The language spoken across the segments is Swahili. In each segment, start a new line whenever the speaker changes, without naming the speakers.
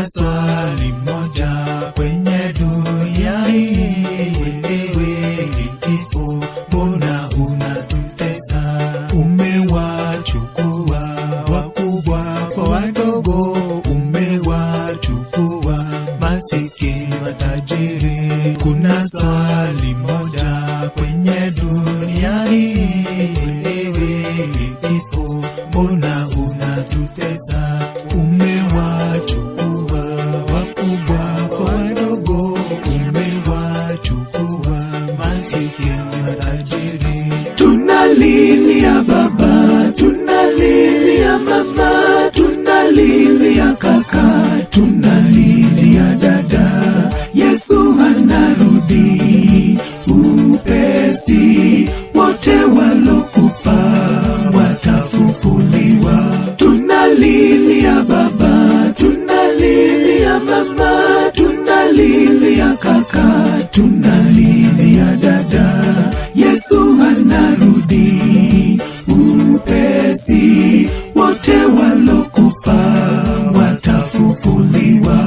Kuna swali moja kwenye dunia hii, wewe kifo, mbona unatutesa? Umewachukua wakubwa kwa wadogo, umewachukua masikini matajiri. Kuna swali moja kwenye dunia hii, wewe kifo, mbona unatutesa? Umewachukua wakubwa kwa wadogo, umewachukua masikini matajiri. Tunalilia baba, tunalilia mama, tunalilia kaka, tunalilia dada. Yesu anarudi upesi, wote walokufa watafufuliwa. Tunalilia baba, tunalilia mama, tunalilia kaka, tunalilia dada. Yesu anarudi upesi, wote walokufa watafufuliwa.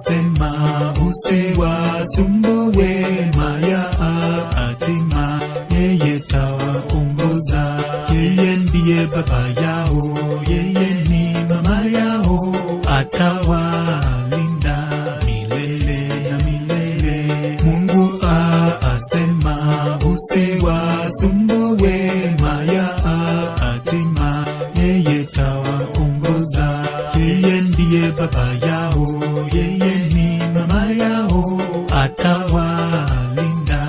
Sema usiwasumbue maya hatima, yeye tawaongoza. Yeye ndiye baba yao, yeye ni mama yao, atawalinda milele na milele. Mungu asema usiwasumbue maya hatima, yeye tawaongoza. Yeye ndiye baba yao, yeye ni mama yao, atawalinda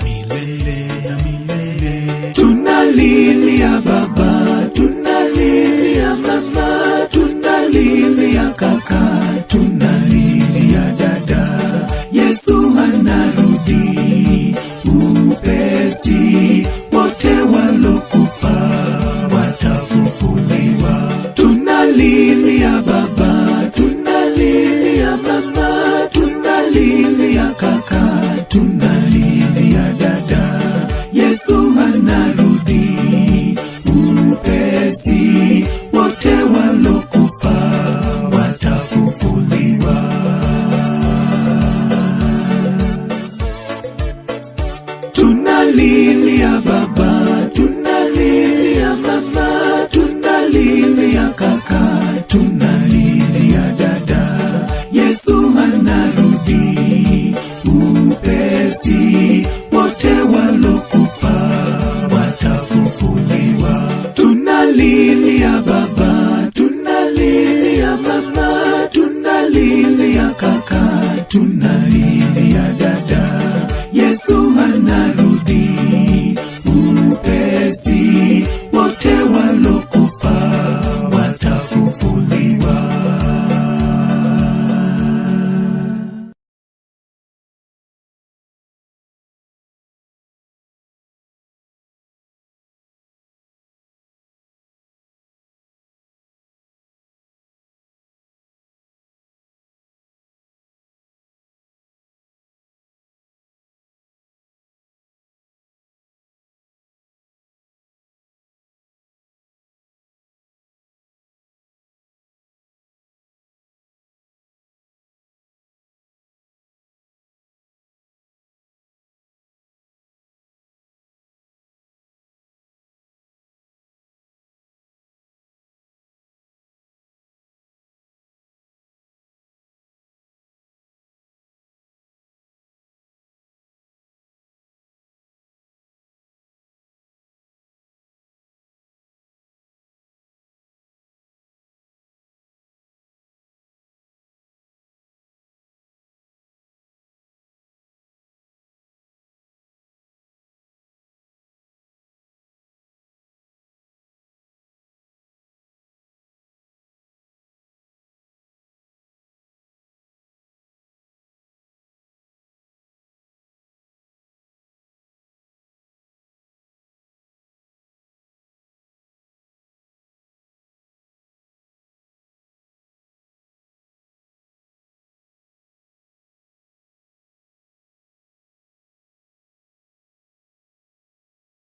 milele na milele. Tunalilia baba, tunalilia mama, tunalilia kaka, tunalilia dada. Yesu anarudi upesi, wote walokufa watafufuliwa. Tunalilia baba, tunalilia mama, tunalilia kaka, tunalilia dada. Yesu anarudi upesi, wote walokufa watafufuliwa. Tunalilia baba, tunalilia mama, tunalilia kaka, tunalilia dada. Yesu anarudi upesi, wote walokufa watafufuliwa. Tunalilia baba, tunalilia mama, tunalilia kaka, tunalilia dada. Yesu